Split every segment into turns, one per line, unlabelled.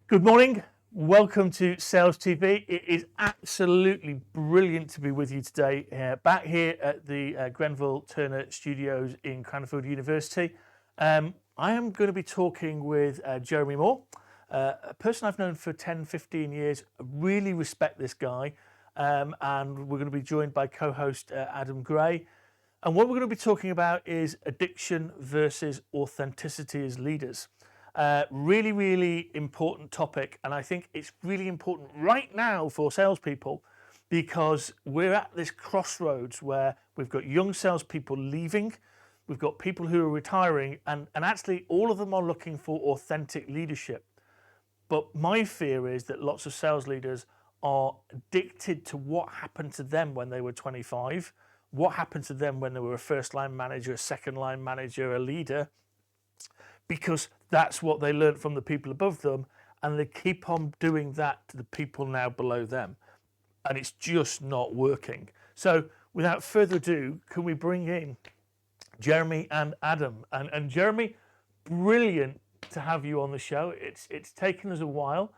Good morning. Welcome to Sales TV. It is absolutely brilliant to be with you today. Back here at the Grenville Turner Studios in Cranfield University. I am going to be talking with Jeremy Moore, a person I've known for 10, 15 years. I really respect this guy. And we're going to be joined by co-host Adam Gray. And what we're going to be talking about is addiction versus authenticity as leaders. Really, really important topic, and I think it's really important right now for salespeople because we're at this crossroads where we've got young salespeople leaving, we've got people who are retiring, and actually all of them are looking for authentic leadership. But my fear is that lots of sales leaders are addicted to what happened to them when they were 25, what happened to them when they were a first line manager, a second line manager, a leader, because that's what they learned from the people above them, and they keep on doing that to the people now below them, and it's just not working. So without further ado, can we bring in Jeremy and Adam? And Jeremy, brilliant to have you on the show. It's taken us a while.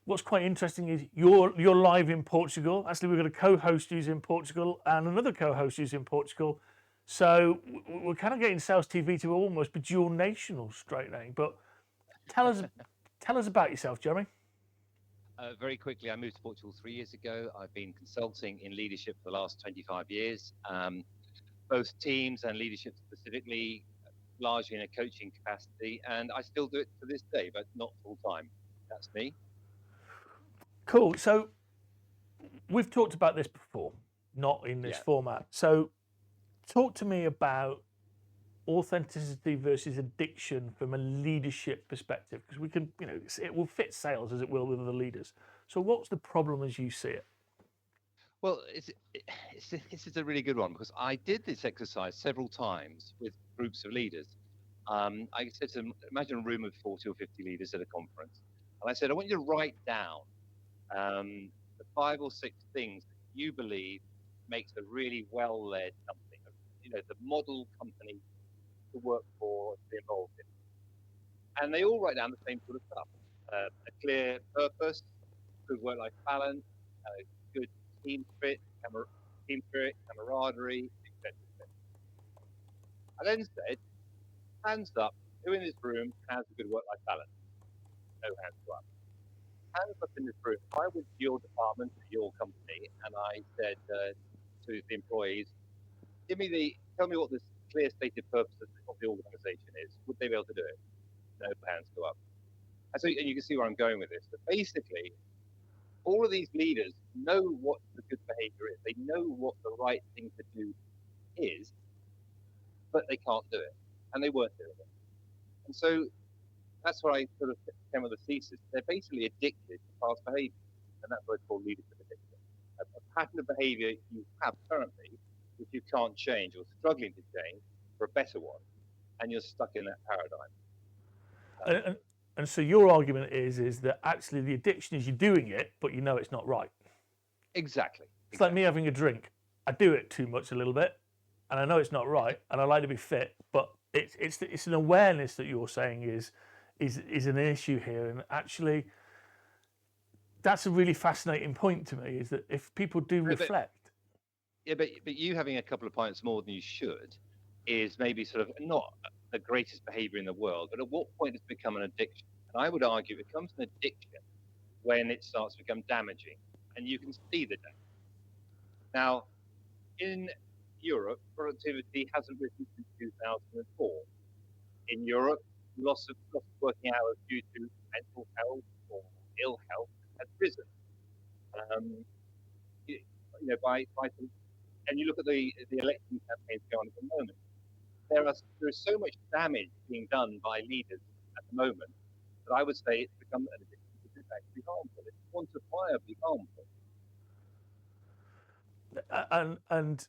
What's quite interesting is you're live in Portugal. Actually, we've got a co-host who's in Portugal and another co-host who's in Portugal. So we're kind of getting Sales TV to almost be dual national straightening. But tell us about yourself, Jeremy.
Very quickly, I moved to Portugal 3 years ago. I've been consulting in leadership for the last 25 years, both teams and leadership specifically, largely in a coaching capacity. And I still do it to this day, but not full time. That's me.
Cool. So we've talked about this before, not in this format. So talk to me about authenticity versus addiction from a leadership perspective, because we can, it will fit sales as it will with other leaders. So what's the problem as you see it?
Well, this is a really good one because I did this exercise several times with groups of leaders. I said to them, imagine a room of 40 or 50 leaders at a conference. And I said, I want you to write down the 5 or 6 things that you believe makes a really well-led company, the model company to work for, to be involved in. And they all write down the same sort of stuff. A clear purpose, good work-life balance, good team spirit, camaraderie, etc. I then said, hands up, who in this room has a good work-life balance? No hands go up. Hands up in this room. If I went to your department, to your company, and I said to the employees, tell me what this clear stated purpose of the organization is, would they be able to do it? No hands go up. And you can see where I'm going with this. But basically, all of these leaders know what the good behavior is. They know what the right thing to do is, but they can't do it. And they weren't doing it. And so that's where I sort of came with the thesis. They're basically addicted to past behavior. And that's what I call leadership addiction. A pattern of behavior you have currently, which you can't change or struggling to change for a better one, and you're stuck in that paradigm.
And so your argument is that actually the addiction is you're doing it, but you know it's not right.
Exactly.
It's like me having a drink. I do it too much a little bit, and I know it's not right, and I like to be fit, but it's an awareness that you're saying is an issue here, and actually that's a really fascinating point to me, is that if people do reflect.
But you having a couple of pints more than you should is maybe sort of not the greatest behavior in the world, but at what point does it become an addiction? And I would argue it becomes an addiction when it starts to become damaging, and you can see the damage. Now, in Europe, productivity hasn't risen since 2004. In Europe, loss of working hours due to mental health or ill health has risen. And you look at the election campaigns going on at the moment, there is so much damage being done by leaders at the moment that I would say it's become an addiction because it's actually harmful. It's quantifiably harmful.
And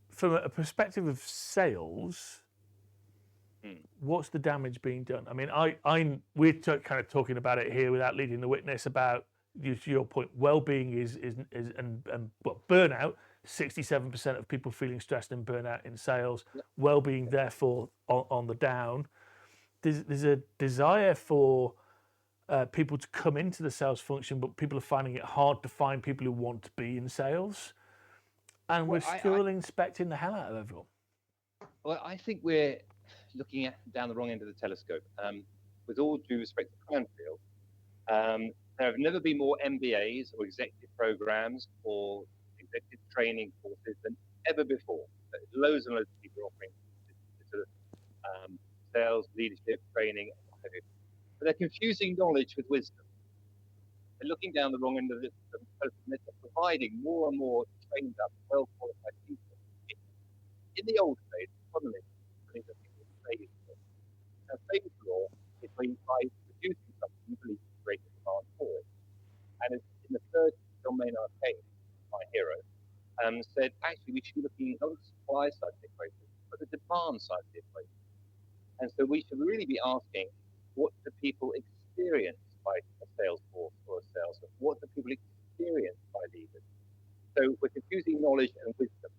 from a perspective of sales, what's the damage being done? I mean, we're kind of talking about it here without leading the witness about, to your point, well-being and burnout. 67% of people feeling stressed and burnout in sales. Well-being, therefore, on the down. There's a desire for people to come into the sales function, but people are finding it hard to find people who want to be in sales. And we're still inspecting the hell out of everyone.
Well, I think we're looking down the wrong end of the telescope. With all due respect to Cranfield, there have never been more MBAs or executive programs or executive training courses than ever before. Loads and loads of people are offering sort of sales, leadership, training, and what have you. But they're confusing knowledge with wisdom. They're looking down the wrong end of the telescope. They're providing more and more trained up, well-qualified people. In the old days, economists believed that people would phase law. Now, phase law is when by producing something, you believe it's greater demand for it. And in the third, John Maynard Keynes, my hero, said actually we should be looking not at the supply side of the equation, but the demand side of the equation. And so we should really be asking, what do people experience by a sales force or a salesman? What do people experience by leaders? So we're confusing knowledge and wisdom.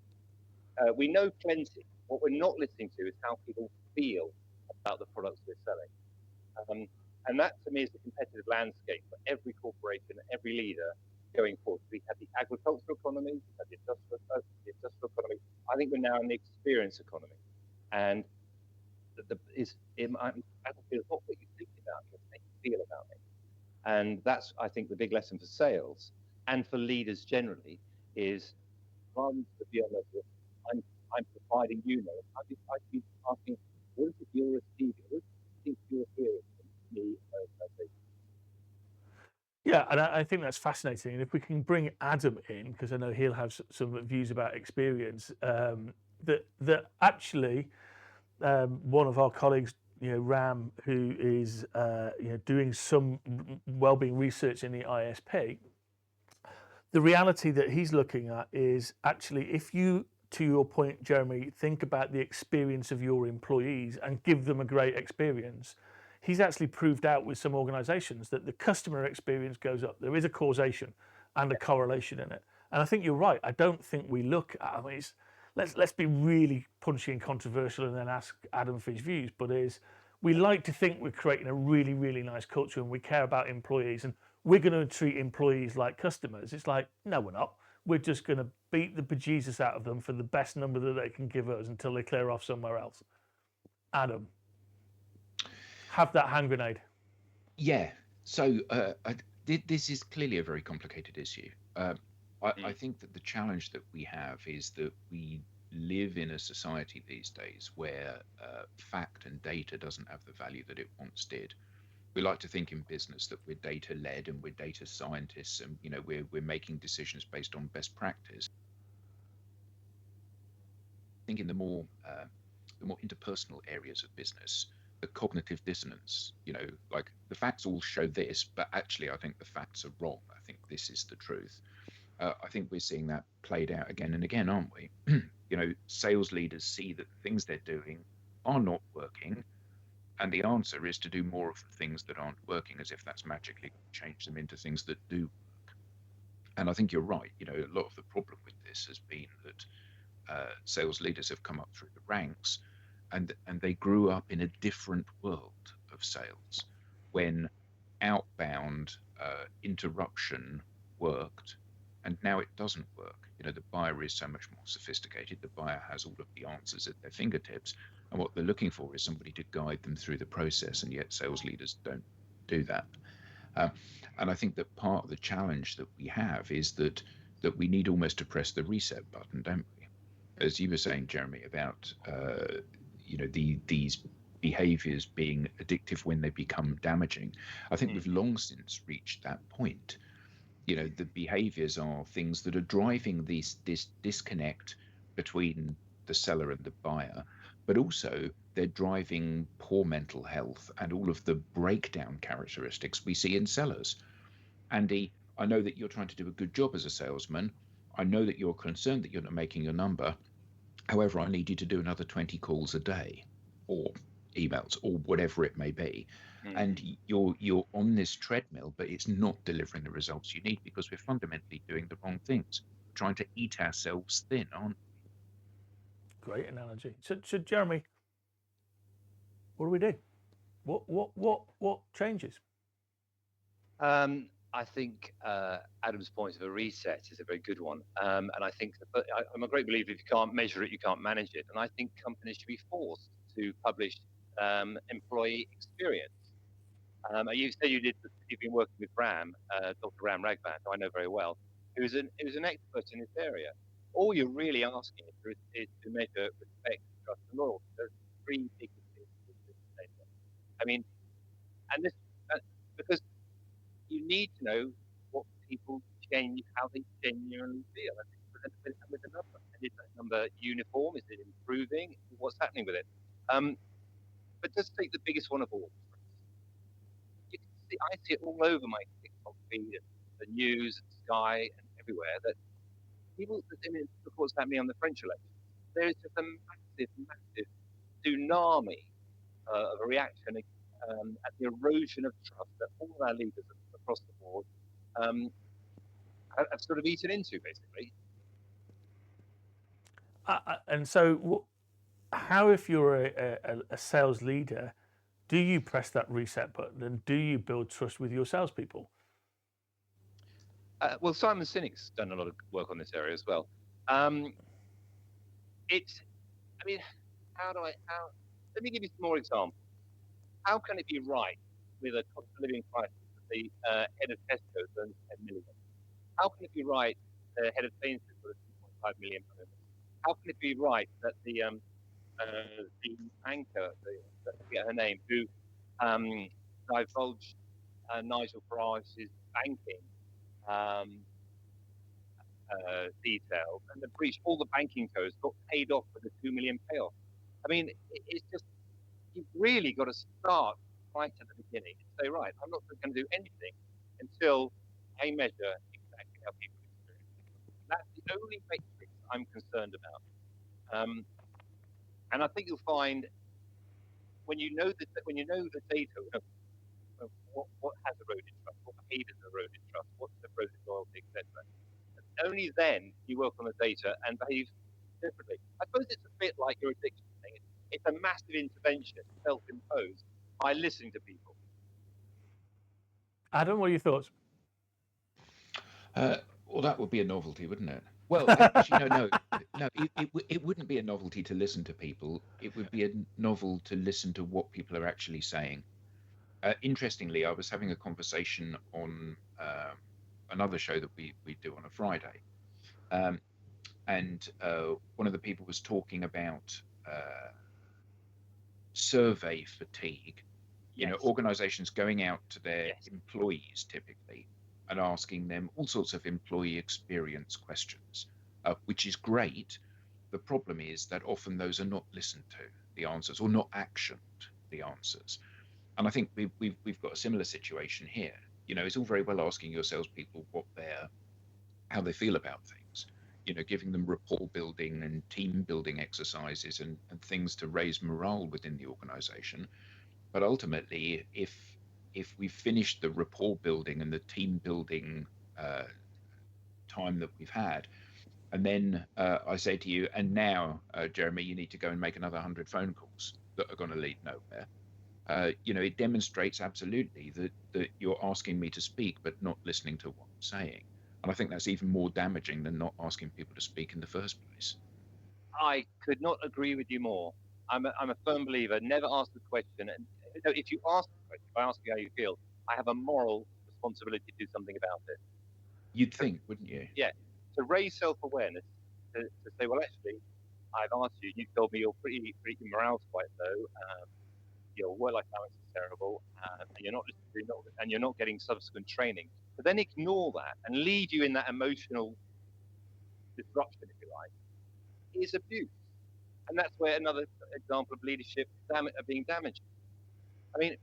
We know plenty. What we're not listening to is how people feel about the products we're selling. And that, to me, is the competitive landscape for every corporation, every leader going forward. We have the agricultural economy, we have the industrial economy. I think we're now in the experience economy. And agriculture is not what you think about me, it's what you feel about me. And that's, I think, the big lesson for sales and for leaders generally is rather than be on the I'm providing you know, I'd be asking, what is it you're receiving? What is it you're hearing from me as a
Yeah, and I think that's fascinating. And if we can bring Adam in, because I know he'll have some views about experience, that actually one of our colleagues, Ram, who is doing some wellbeing research in the ISP, the reality that he's looking at is actually if you, to your point, Jeremy, think about the experience of your employees and give them a great experience. He's actually proved out with some organizations that the customer experience goes up. There is a causation and a correlation in it. And I think you're right. I don't think we look at, I mean, let's be really punchy and controversial and then ask Adam for his views, but we like to think we're creating a really, really nice culture and we care about employees and we're going to treat employees like customers. It's like, no, we're not. We're just going to beat the bejesus out of them for the best number that they can give us until they clear off somewhere else. Adam, have that hand grenade.
Yeah. So this is clearly a very complicated issue. I think that the challenge that we have is that we live in a society these days where fact and data doesn't have the value that it once did. We like to think in business that we're data led and we're data scientists and we're making decisions based on best practice. I think in the more interpersonal areas of business, the cognitive dissonance, like the facts all show this, but actually I think the facts are wrong. I think this is the truth. I think we're seeing that played out again and again, aren't we? Sales leaders see that the things they're doing are not working, and the answer is to do more of the things that aren't working, as if that's magically change them into things that do work. And I think you're right. A lot of the problem with this has been that sales leaders have come up through the ranks, and they grew up in a different world of sales when outbound interruption worked. And now it doesn't work. The buyer is so much more sophisticated. The buyer has all of the answers at their fingertips. And what they're looking for is somebody to guide them through the process. And yet sales leaders don't do that. And I think that part of the challenge that we have is that we need almost to press the reset button, don't we? As you were saying, Jeremy, about these behaviors being addictive when they become damaging. I think we've long since reached that point. The behaviors are things that are driving this disconnect between the seller and the buyer, but also they're driving poor mental health and all of the breakdown characteristics we see in sellers. Andy, I know that you're trying to do a good job as a salesman. I know that you're concerned that you're not making your number. However, I need you to do another 20 calls a day or emails or whatever it may be. And you're on this treadmill, but it's not delivering the results you need because we're fundamentally doing the wrong things. We're trying to eat ourselves thin, aren't we?
Great analogy. So Jeremy, what do we do? What changes?
I think Adam's point of a reset is a very good one. And I think I'm a great believer if you can't measure it, you can't manage it. And I think companies should be forced to publish employee experience. You say you've been working with Dr. Ram Raghavan, who I know very well, who's an expert in this area. All you're really asking is to measure respect, trust, and loyalty. Those three big things. I mean, and this because you need to know what people how they genuinely feel, and with a number. And is that number uniform? Is it improving? What's happening with it? But just take the biggest one of all. You can see, I see it all over my TikTok feed, and the news, and Sky, and everywhere that people. I mean, look what's happening on the French election. There is just a massive tsunami of a reaction at the erosion of trust that all of our leaders across the board have sort of eaten into, basically.
And so, how, if you're a sales leader, do you press that reset button and do you build trust with your salespeople?
Well, Simon Sinek's done a lot of work on this area as well. Let me give you some more examples. How can it be right with a cost of living crisis that the head of Tesco earns 10 million? How can it be right the head of Sainsbury's got a 2.5 million bonus? How can it be right that the anchor, I forget her name, who divulged Nigel Farage's banking details and then breached all the banking codes, got paid off with a 2 million payoff? I mean, it's just, you've really got to start right at the beginning and say, right, I'm not going to do anything until I measure exactly how people experience it. That's the only matrix I'm concerned about. And I think you'll find when you know the data, what has eroded trust, what behaviours eroded trust, what's eroded loyalty, etc. Only then you work on the data and behave differently. I suppose it's a bit like your addiction thing. It's a massive intervention, self-imposed, by listening to people.
Adam, what are your thoughts?
Well, that would be a novelty, wouldn't it? Well, actually, no. It wouldn't be a novelty to listen to people. It would be a novel to listen to what people are actually saying. Interestingly, I was having a conversation on another show that we do on a Friday, and one of the people was talking about survey fatigue. You know, organizations going out to their employees typically and asking them all sorts of employee experience questions, which is great. The problem is that often those are not listened to, the answers, or not actioned, the answers. And I think we've got a similar situation here. You know, it's all very well asking your salespeople how they feel about things, you know, giving them rapport building and team building exercises and things to raise morale within the organization. But ultimately, if we've finished the rapport building and the team building time that we've had, and then I say to you, and now, Jeremy, you need to go and make another 100 phone calls that are going to lead nowhere. You know, it demonstrates absolutely that you're asking me to speak, but not listening to what I'm saying. And I think that's even more damaging than not asking people to speak in the first place.
I could not agree with you more. I'm a firm believer. Never ask the question. And if you ask the question, if I ask you how you feel, I have a moral responsibility to do something about it.
You'd think, wouldn't you?
Yeah. To raise self-awareness, to say, well, actually, I've asked you. You told me your morale's quite low. Your work-life balance is terrible, and you're not getting subsequent training. But then ignore that and leave you in that emotional disruption, if you like, is abuse. And that's where another example of leadership being damaged. I mean,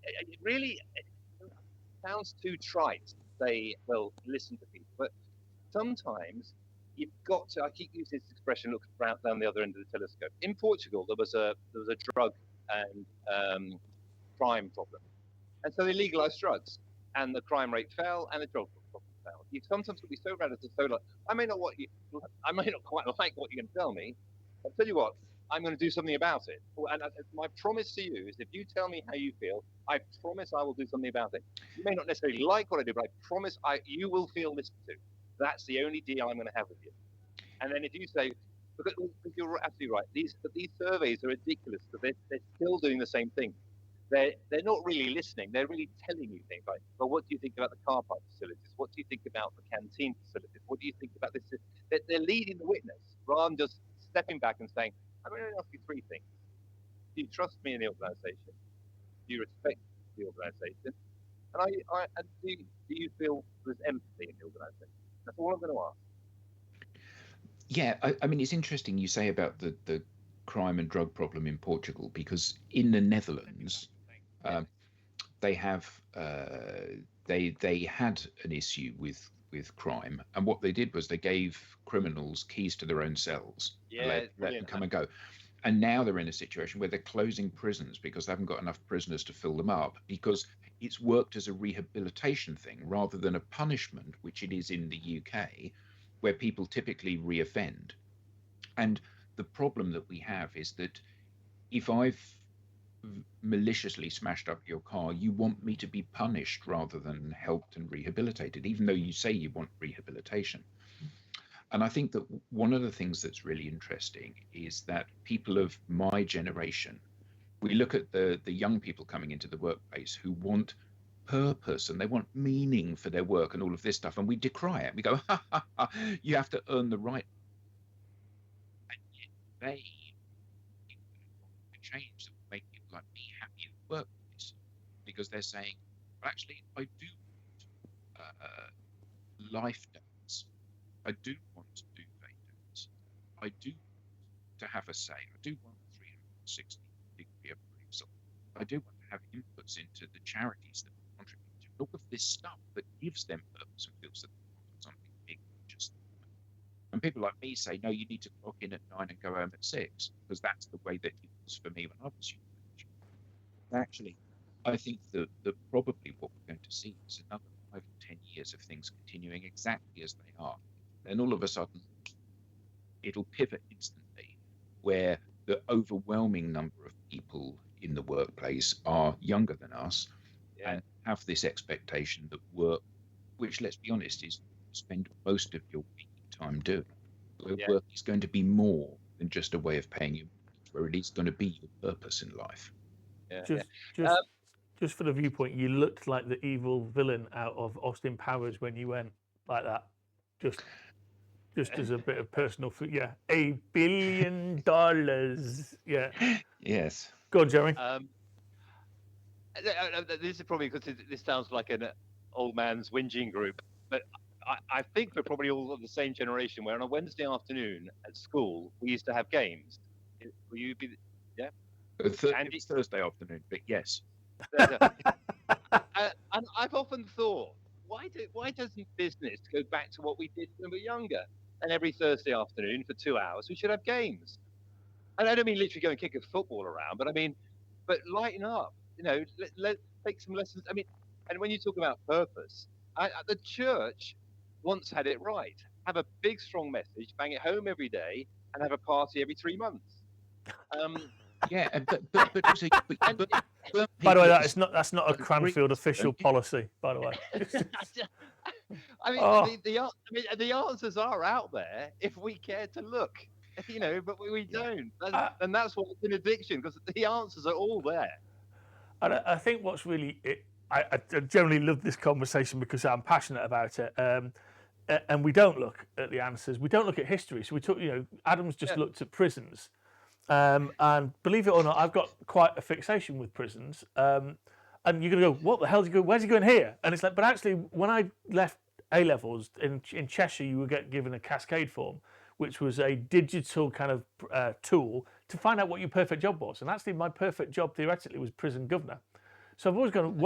it really sounds too trite to say, well, listen to people. But sometimes you've got to, I keep using this expression, look down the other end of the telescope. In Portugal, there was a drug and crime problem. And so they legalized drugs. And the crime rate fell and the drug problem fell. You sometimes can be so radical, so like, I may not quite like what you're going to tell me. I'll tell you what, I'm going to do something about it. And my promise to you is if you tell me how you feel, I promise I will do something about it. You may not necessarily like what I do, but I promise you will feel listened to. That's the only deal I'm going to have with you. And then if you say, because you're absolutely right, these surveys are ridiculous because they're still doing the same thing. They're not really listening. They're really telling you things like, well, what do you think about the car park facilities? What do you think about the canteen facilities? What do you think about this? They're leading the witness rather than just stepping back and saying, I'm going to ask you three things. Do you trust me in the organisation? Do you respect the organisation? And do you feel there's empathy in the organisation? That's all I'm going to ask.
Yeah, I mean, it's interesting you say about the crime and drug problem in Portugal, because in the Netherlands, they have they had an issue with crime, and what they did was they gave criminals keys to their own cells and let them come and go. And now they're in a situation where they're closing prisons because they haven't got enough prisoners to fill them up, because it's worked as a rehabilitation thing rather than a punishment, which it is in the UK, where people typically reoffend. And the problem that we have is that if I've maliciously smashed up your car, you want me to be punished rather than helped and rehabilitated, even though you say you want rehabilitation. And I think that one of the things that's really interesting is that people of my generation, we look at the young people coming into the workplace who want purpose and they want meaning for their work and all of this stuff, and we decry it. We go, ha, ha, ha, you have to earn the right. And yet they change that will make people like me happy at the workplace, because they're saying, well, actually, I do want life days. I do want to do day days. I do want to have a say. I do want a 360-degree appraisal. I do want to have inputs into the charities that contribute to all of this stuff that gives them purpose and feels that they're something big, just. And people like me say, no, you need to clock in at 9 and go home at 6, because that's the way that it was for me when I was young. Actually, I think that probably what we're going to see is another 5 or 10 years of things continuing exactly as they are. Then all of a sudden, it'll pivot instantly, where the overwhelming number of people in the workplace are younger than us and have this expectation that work, which, let's be honest, is spend most of your waking time doing. Work is going to be more than just a way of paying you, where it is going to be your purpose in life.
Just for the viewpoint, you looked like the evil villain out of Austin Powers when you went like that. Just as a bit of personal food. Yeah. $1 billion. Yeah.
Yes.
Go on, Jeremy.
This is probably because this sounds like an old man's whinging group, but I think we're probably all of the same generation, where on a Wednesday afternoon at school, we used to have games. Will you be, yeah?
It's Thursday afternoon, but yes.
And I've often thought, why doesn't business go back to what we did when we were younger? And every Thursday afternoon for 2 hours, we should have games. And I don't mean literally go and kick a football around, but lighten up. Let's take some lessons. I mean, and when you talk about purpose, the church once had it right. Have a big, strong message, bang it home every day, and have a party every 3 months.
Yeah, but
by the way, that's not a Cranfield official policy. By the way,
I mean, the answers are out there if we care to look, but we don't, and that's what's in addiction, because the answers are all there.
And I think what's really I generally love this conversation because I'm passionate about it. And we don't look at the answers. We don't look at history. So we talk. Adam's just looked at prisons. And believe it or not, I've got quite a fixation with prisons. And you're going to go, what the hell is he going? Where's he going here? And it's like, but actually, when I left A-levels in Cheshire, you would get given a cascade form, which was a digital kind of tool to find out what your perfect job was. And actually, my perfect job theoretically was prison governor. So I've always gone,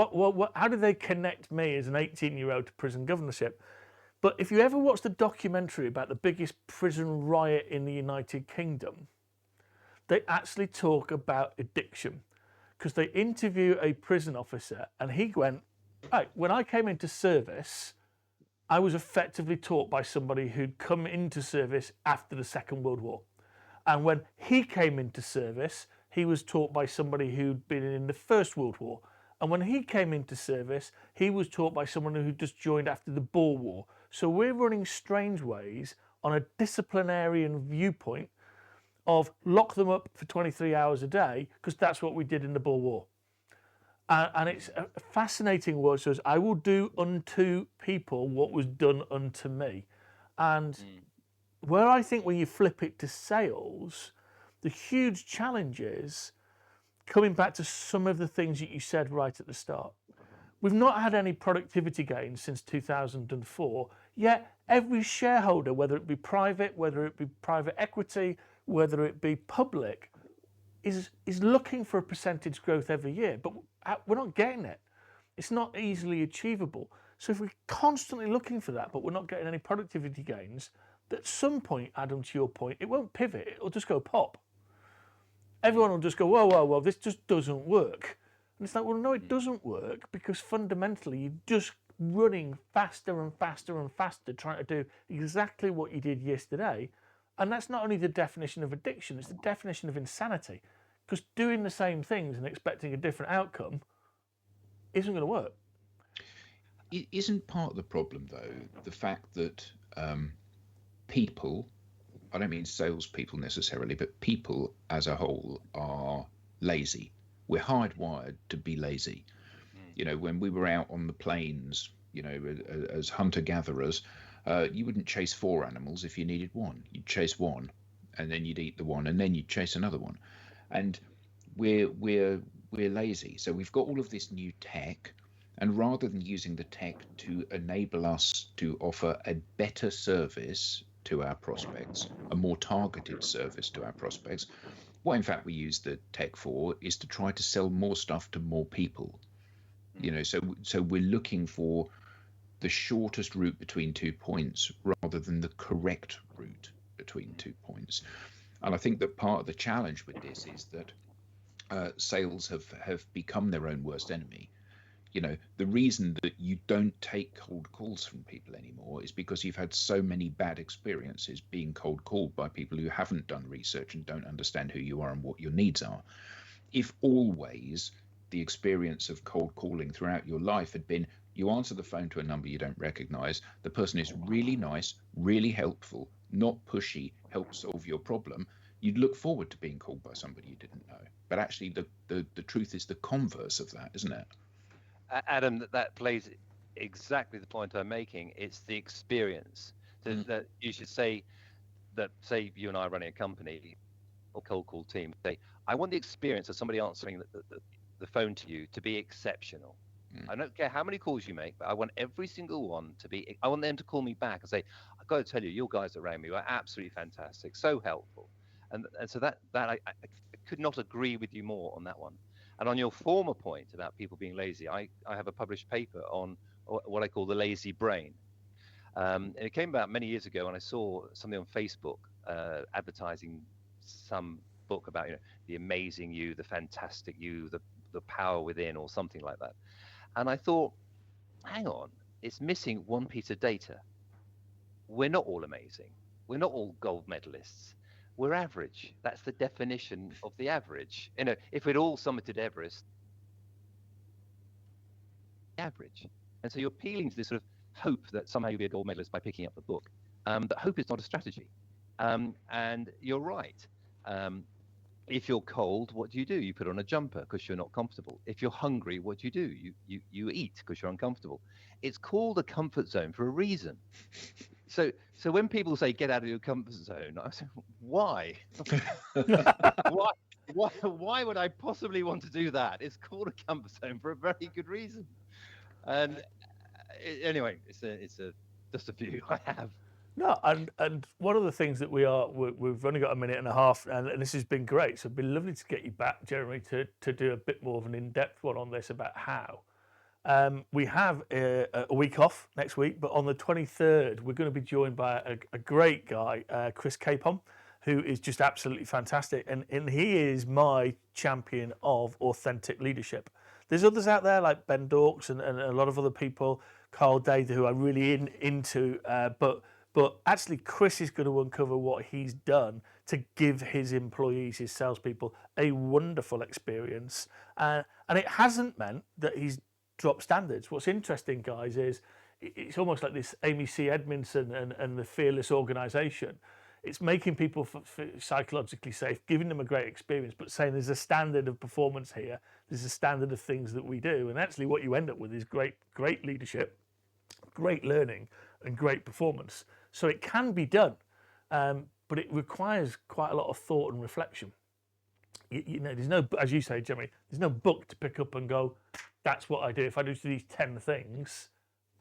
how do they connect me as an 18-year-old to prison governorship? But if you ever watch the documentary about the biggest prison riot in the United Kingdom, they actually talk about addiction, because they interview a prison officer and he went, right, when I came into service, I was effectively taught by somebody who'd come into service after the Second World War. And when he came into service, he was taught by somebody who'd been in the First World War. And when he came into service, he was taught by someone who just joined after the Boer War. So we're running strange ways on a disciplinarian viewpoint of lock them up for 23 hours a day, because that's what we did in the Boer War. And it's a fascinating word. So I will do unto people what was done unto me. And where I think when you flip it to sales, the huge challenge is coming back to some of the things that you said right at the start. We've not had any productivity gains since 2004, yet every shareholder, whether it be private, whether it be private equity, whether it be public, is looking for a percentage growth every year, but we're not getting it. It's not easily achievable. So if we're constantly looking for that, but we're not getting any productivity gains, at some point, Adam, to your point, it won't pivot. It'll just go pop. Everyone will just go, whoa, this just doesn't work. And it's like, well, no, it doesn't work, because fundamentally you're just running faster and faster and faster, trying to do exactly what you did yesterday. And that's not only the definition of addiction, it's the definition of insanity. Because doing the same things and expecting a different outcome isn't going to work.
Isn't part of the problem, though, the fact that people, I don't mean salespeople necessarily, but people as a whole are lazy. We're hardwired to be lazy. You know, when we were out on the plains, you know, as hunter-gatherers, you wouldn't chase 4 animals if you needed one. You'd chase one, and then you'd eat the one, and then you'd chase another one. And we're lazy. So we've got all of this new tech, and rather than using the tech to enable us to offer a better service to our prospects, a more targeted service to our prospects, what in fact we use the tech for is to try to sell more stuff to more people. You know, so we're looking for the shortest route between 2 points rather than the correct route between 2 points. And I think that part of the challenge with this is that sales have become their own worst enemy. You know, the reason that you don't take cold calls from people anymore is because you've had so many bad experiences being cold called by people who haven't done research and don't understand who you are and what your needs are. If always the experience of cold calling throughout your life had been you answer the phone to a number you don't recognize, the person is really nice, really helpful, not pushy, help solve your problem, you'd look forward to being called by somebody you didn't know. But actually the truth is the converse of that, isn't it?
Adam, that plays exactly the point I'm making. It's the experience. So that you should say that, say you and I are running a company or cold call team, say, I want the experience of somebody answering the phone to you to be exceptional. I don't care how many calls you make, but I want every single one to be, I want them to call me back and say, I've got to tell you, your guys that rang me were absolutely fantastic, so helpful. And so that I could not agree with you more on that one. And on your former point about people being lazy, I have a published paper on what I call the lazy brain. And it came about many years ago when I saw something on Facebook advertising some book about, you know, the amazing you, the fantastic you, the power within, or something like that. And I thought, hang on, it's missing one piece of data. We're not all amazing. We're not all gold medalists. We're average. That's the definition of the average. You know, if we'd all summited Everest, average. And so you're appealing to this sort of hope that somehow you'll be a gold medalist by picking up the book. But hope is not a strategy. And you're right. If you're cold, what do? You put on a jumper because you're not comfortable. If you're hungry, what do? You eat because you're uncomfortable. It's called a comfort zone for a reason. So when people say get out of your comfort zone, I say, why? Why would I possibly want to do that? It's called a comfort zone for a very good reason. And anyway, it's just a view I have.
No, and one of the things that we've only got a minute and a half, and this has been great. So it'd be lovely to get you back, Jeremy, to do a bit more of an in-depth one on this about how. We have a week off next week, but on the 23rd, we're going to be joined by a great guy, Chris Capon, who is just absolutely fantastic. And he is my champion of authentic leadership. There's others out there like Ben Dorks and a lot of other people, Carl Day, who I'm really into, but actually Chris is going to uncover what he's done to give his employees, his salespeople, a wonderful experience. And it hasn't meant that he's dropped standards. What's interesting, guys, is it's almost like this Amy C. Edmondson and the Fearless organization. It's making people psychologically safe, giving them a great experience, but saying there's a standard of performance here. There's a standard of things that we do. And actually what you end up with is great leadership, great learning, and great performance. So it can be done, but it requires quite a lot of thought and reflection. You know, there's no, as you say, Jeremy, there's no book to pick up and go, that's what I do. If I do these 10 things,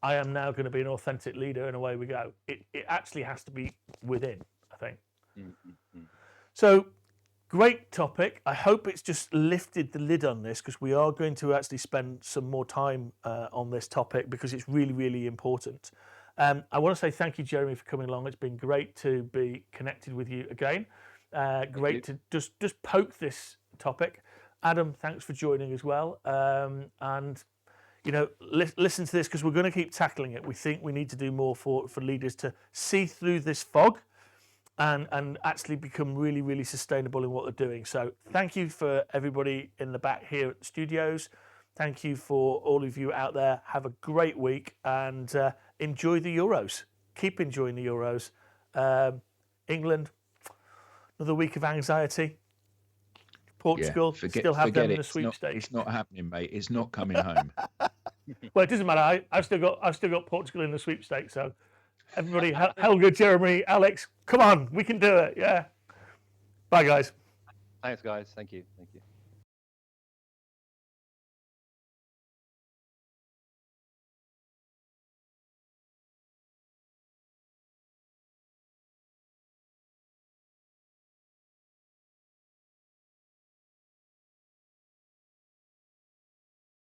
I am now going to be an authentic leader, and away we go. It actually has to be within, I think.
Mm-hmm.
So, great topic. I hope it's just lifted the lid on this, because we are going to actually spend some more time on this topic, because it's really, really important. I want to say thank you, Jeremy, for coming along. It's been great to be connected with you again. Great to just poke this topic. Adam, thanks for joining as well. And you know, listen to this, because we're going to keep tackling it. We think we need to do more for leaders to see through this fog and actually become really, really sustainable in what they're doing. So thank you for everybody in the back here at the studios. Thank you for all of you out there. Have a great week, and enjoy the Euros. Keep enjoying the Euros. England, another week of anxiety. Portugal, still have them in the sweepstakes.
It's not happening, mate. It's not coming home.
Well, it doesn't matter. I've still got Portugal in the sweepstakes. So everybody, Helga, Jeremy, Alex, come on, we can do it. Yeah. Bye, guys.
Thanks, guys. Thank you.